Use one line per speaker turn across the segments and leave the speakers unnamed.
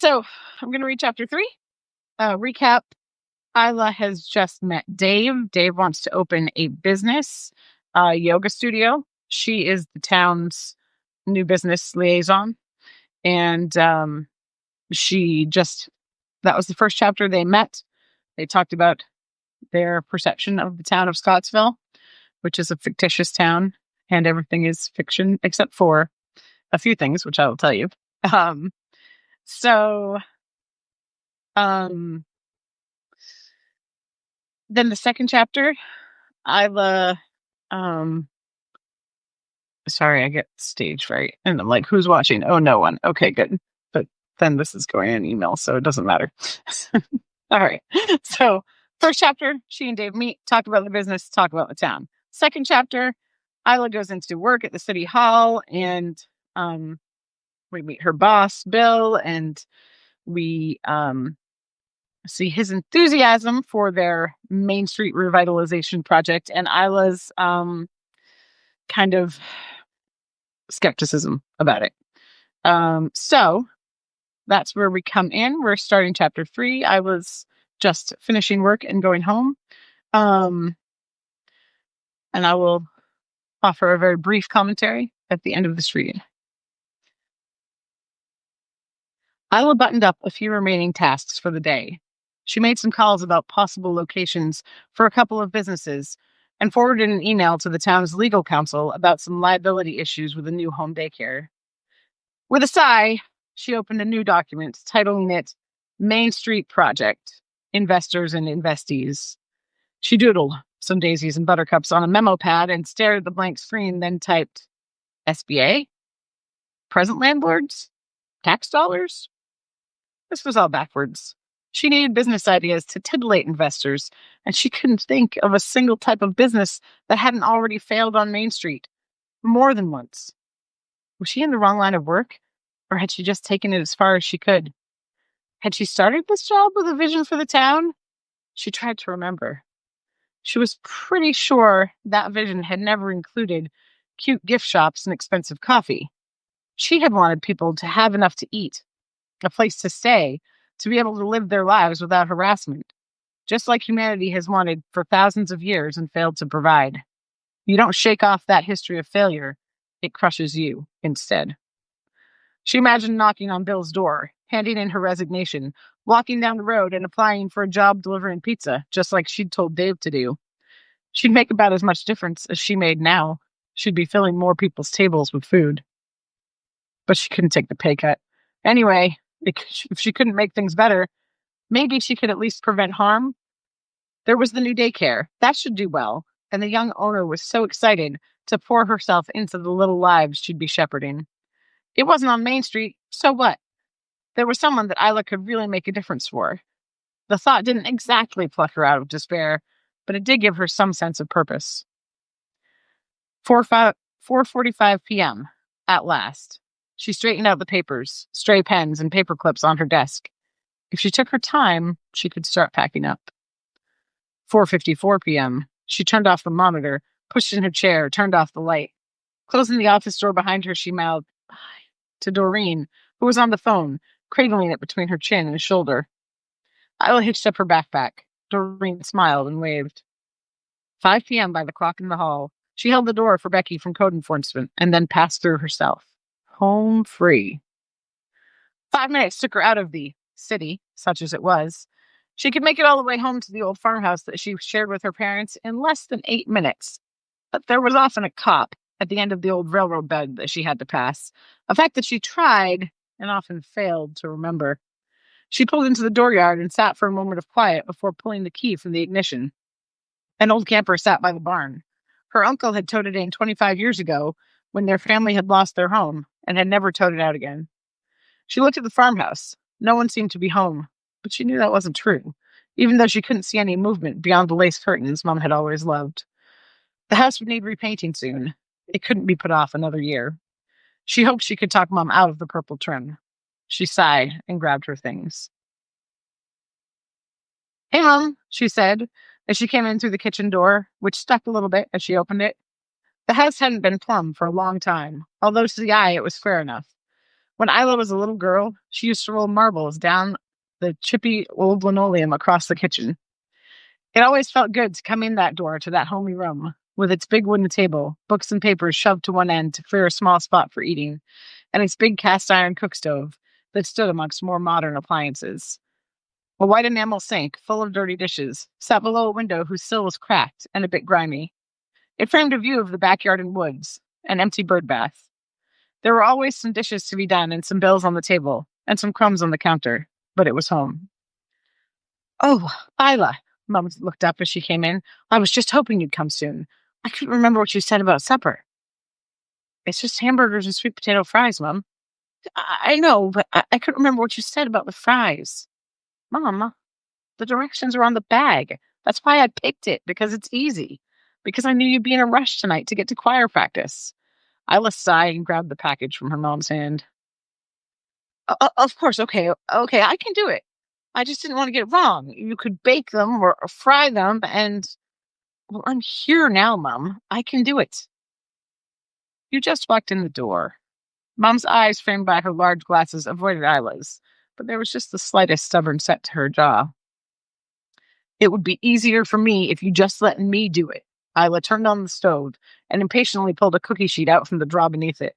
So I'm going to read chapter 3. Recap. Isla has just met Dave. Dave wants to open a business, yoga studio. She is the town's new business liaison. And that was the first chapter they met. They talked about their perception of the town of Scottsville, which is a fictitious town, and everything is fiction except for a few things, which I will tell you. Um, so, um, then the second chapter, Isla, sorry, I get stage right. And I'm like, who's watching? Oh, no one. Okay, good. But then this is going in an email, so it doesn't matter. All right. So first chapter, she and Dave meet, talk about the business, talk about the town. Second chapter, Isla goes into work at the city hall, and we meet her boss, Bill, and we see his enthusiasm for their Main Street revitalization project and Isla's kind of skepticism about it. So that's where we come in. We're starting chapter 3. I was just finishing work and going home. And I will offer a very brief commentary at the end of this read. Isla buttoned up a few remaining tasks for the day. She made some calls about possible locations for a couple of businesses and forwarded an email to the town's legal counsel about some liability issues with a new home daycare. With a sigh, she opened a new document, titling it Main Street Project, Investors and Investees. She doodled some daisies and buttercups on a memo pad and stared at the blank screen, then typed SBA? Present landlords? Tax dollars? This was all backwards. She needed business ideas to titillate investors, and she couldn't think of a single type of business that hadn't already failed on Main Street more than once. Was she in the wrong line of work, or had she just taken it as far as she could? Had she started this job with a vision for the town? She tried to remember. She was pretty sure that vision had never included cute gift shops and expensive coffee. She had wanted people to have enough to eat, a place to stay, to be able to live their lives without harassment, just like humanity has wanted for thousands of years and failed to provide. You don't shake off that history of failure. It crushes you instead. She imagined knocking on Bill's door, handing in her resignation, walking down the road and applying for a job delivering pizza, just like she'd told Dave to do. She'd make about as much difference as she made now. She'd be filling more people's tables with food. But she couldn't take the pay cut. Anyway, if she couldn't make things better, maybe she could at least prevent harm. There was the new daycare. That should do well. And the young owner was so excited to pour herself into the little lives she'd be shepherding. It wasn't on Main Street, so what? There was someone that Isla could really make a difference for. The thought didn't exactly pluck her out of despair, but it did give her some sense of purpose. 4:45 p.m. At last. She straightened out the papers, stray pens, and paper clips on her desk. If she took her time, she could start packing up. 4:54 p.m. She turned off the monitor, pushed in her chair, turned off the light. Closing the office door behind her, she mouthed bye to Doreen, who was on the phone, cradling it between her chin and shoulder. Isla hitched up her backpack. Doreen smiled and waved. 5 p.m. by the clock in the hall. She held the door for Becky from code enforcement and then passed through herself. Home free. 5 minutes took her out of the city, such as it was. She could make it all the way home to the old farmhouse that she shared with her parents in less than 8 minutes. But there was often a cop at the end of the old railroad bed that she had to pass, a fact that she tried and often failed to remember. She pulled into the dooryard and sat for a moment of quiet before pulling the key from the ignition. An old camper sat by the barn. Her uncle had towed it in 25 years ago when their family had lost their home and had never towed it out again. She looked at the farmhouse. No one seemed to be home, but she knew that wasn't true, even though she couldn't see any movement beyond the lace curtains Mom had always loved. The house would need repainting soon. It couldn't be put off another year. She hoped she could talk Mom out of the purple trim. She sighed and grabbed her things. "Hey, Mom," she said, as she came in through the kitchen door, which stuck a little bit as she opened it. The house hadn't been plumb for a long time, although to the eye it was square enough. When Isla was a little girl, she used to roll marbles down the chippy old linoleum across the kitchen. It always felt good to come in that door to that homey room, with its big wooden table, books and papers shoved to one end to clear a small spot for eating, and its big cast iron cook stove that stood amongst more modern appliances. A white enamel sink, full of dirty dishes, sat below a window whose sill was cracked and a bit grimy. It framed a view of the backyard and woods, an empty bird bath. There were always some dishes to be done and some bills on the table, and some crumbs on the counter, but it was home. Oh, Isla. Mum looked up as she came in. I was just hoping you'd come soon. I couldn't remember what you said about supper. It's just hamburgers and sweet potato fries, Mum. I know, but I couldn't remember what you said about the fries. Mom, the directions are on the bag. That's why I picked it, because it's easy. Because I knew you'd be in a rush tonight to get to choir practice. Isla sighed and grabbed the package from her mom's hand. Of course, okay, I can do it. I just didn't want to get it wrong. You could bake them or fry them, and well, I'm here now, Mum. I can do it. You just walked in the door. Mom's eyes, framed by her large glasses, avoided Isla's, but there was just the slightest stubborn set to her jaw. It would be easier for me if you just let me do it. Isla turned on the stove and impatiently pulled a cookie sheet out from the drawer beneath it.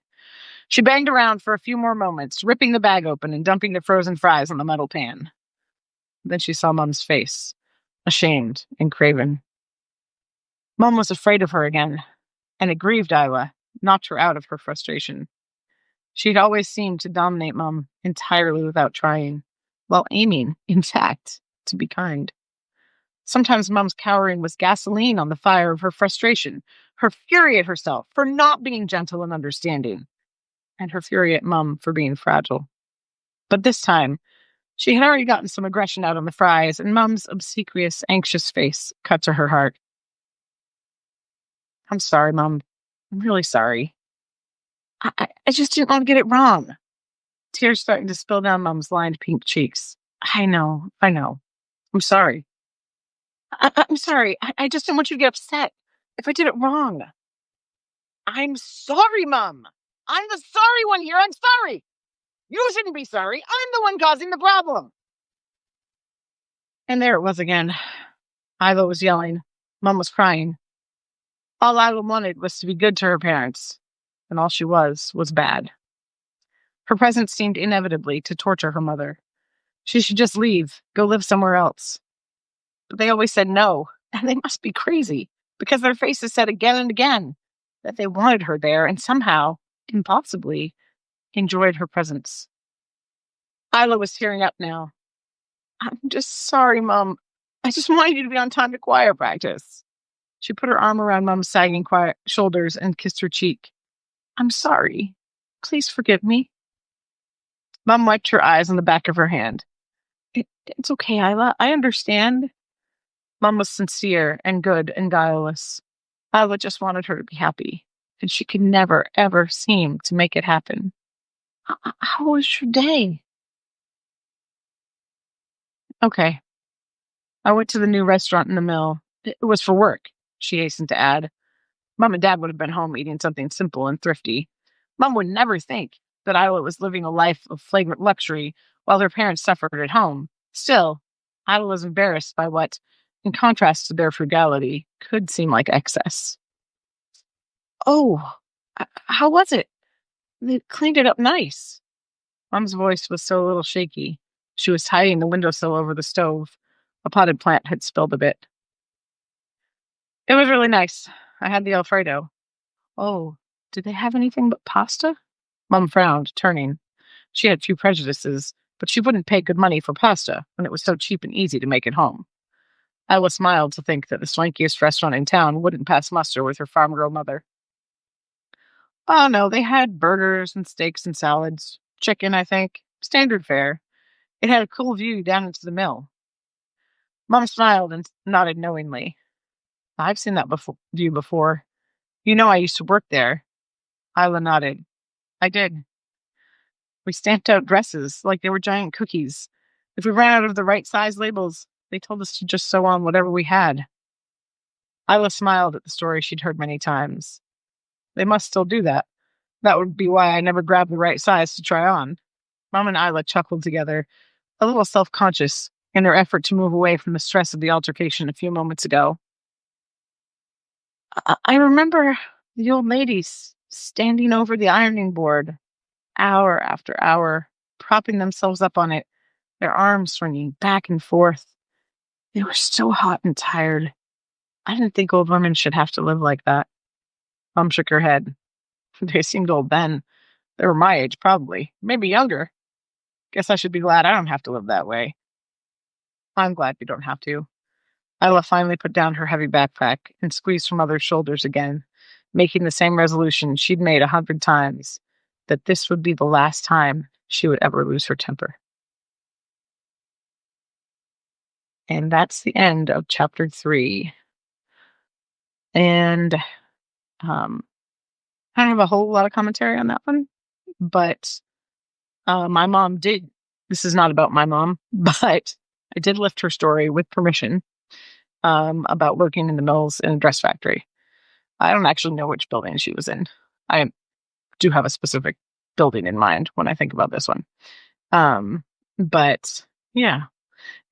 She banged around for a few more moments, ripping the bag open and dumping the frozen fries on the metal pan. Then she saw Mum's face, ashamed and craven. Mum was afraid of her again, and it grieved Isla, knocked her out of her frustration. She'd always seemed to dominate Mum entirely without trying, while aiming, in fact, to be kind. Sometimes Mum's cowering was gasoline on the fire of her frustration, her fury at herself for not being gentle and understanding, and her fury at Mum for being fragile. But this time, she had already gotten some aggression out on the fries, and Mum's obsequious, anxious face cut to her heart. I'm sorry, Mum. I'm really sorry. I just didn't want to get it wrong. Tears starting to spill down Mum's lined pink cheeks. I know. I'm sorry. I'm sorry. I just didn't want you to get upset if I did it wrong. I'm sorry, Mum. I'm the sorry one here. I'm sorry. You shouldn't be sorry. I'm the one causing the problem. And there it was again. Isla was yelling. Mum was crying. All Isla wanted was to be good to her parents, and all she was bad. Her presence seemed inevitably to torture her mother. She should just leave, go live somewhere else. But they always said no, and they must be crazy, because their faces said again and again that they wanted her there and somehow, impossibly, enjoyed her presence. Isla was tearing up now. I'm just sorry, Mum. I just wanted you to be on time to choir practice. She put her arm around Mum's sagging shoulders and kissed her cheek. I'm sorry. Please forgive me. Mum wiped her eyes on the back of her hand. It's okay, Isla. I understand. Mum was sincere and good and guileless. Isla just wanted her to be happy, and she could never, ever seem to make it happen. How was your day? Okay. I went to the new restaurant in the mill. It was for work, she hastened to add. Mum and Dad would have been home eating something simple and thrifty. Mum would never think that Isla was living a life of flagrant luxury while her parents suffered at home. Still, Isla was embarrassed by what, in contrast to their frugality, could seem like excess. Oh, how was it? They cleaned it up nice. Mum's voice was so a little shaky. She was tidying the windowsill over the stove. A potted plant had spilled a bit. It was really nice. I had the Alfredo. Oh, did they have anything but pasta? Mum frowned, turning. She had few prejudices, but she wouldn't pay good money for pasta when it was so cheap and easy to make at home. Ella smiled to think that the swankiest restaurant in town wouldn't pass muster with her farm girl mother. Oh, no, they had burgers and steaks and salads. Chicken, I think. Standard fare. It had a cool view down into the mill. Mum smiled and nodded knowingly. I've seen that view before. You know I used to work there. Isla nodded. I did. We stamped out dresses like they were giant cookies. If we ran out of the right size labels, they told us to just sew on whatever we had. Isla smiled at the story she'd heard many times. They must still do that. That would be why I never grabbed the right size to try on. Mom and Isla chuckled together, a little self conscious in their effort to move away from the stress of the altercation a few moments ago. I remember the old ladies standing over the ironing board hour after hour, propping themselves up on it, their arms swinging back and forth. They were so hot and tired. I didn't think old women should have to live like that. Mom shook her head. They seemed old then. They were my age, probably. Maybe younger. Guess I should be glad I don't have to live that way. I'm glad you don't have to. Isla finally put down her heavy backpack and squeezed her mother's shoulders again, making the same resolution she'd made 100 times, that this would be the last time she would ever lose her temper. And that's the end of chapter 3. And um, I don't have a whole lot of commentary on that one, but my mom did. This is not about my mom, but I did lift her story with permission about working in the mills in a dress factory. I don't actually know which building she was in. I do have a specific building in mind when I think about this one. But yeah.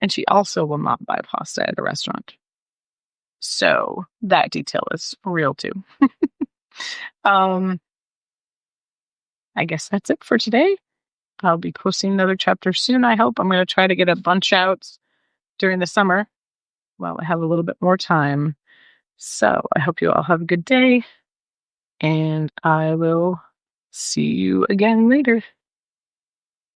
And she also will not buy pasta at a restaurant. So that detail is real too. um, I guess that's it for today. I'll be posting another chapter soon, I hope. I'm going to try to get a bunch out during the summer while I have a little bit more time. So I hope you all have a good day, and I will see you again later.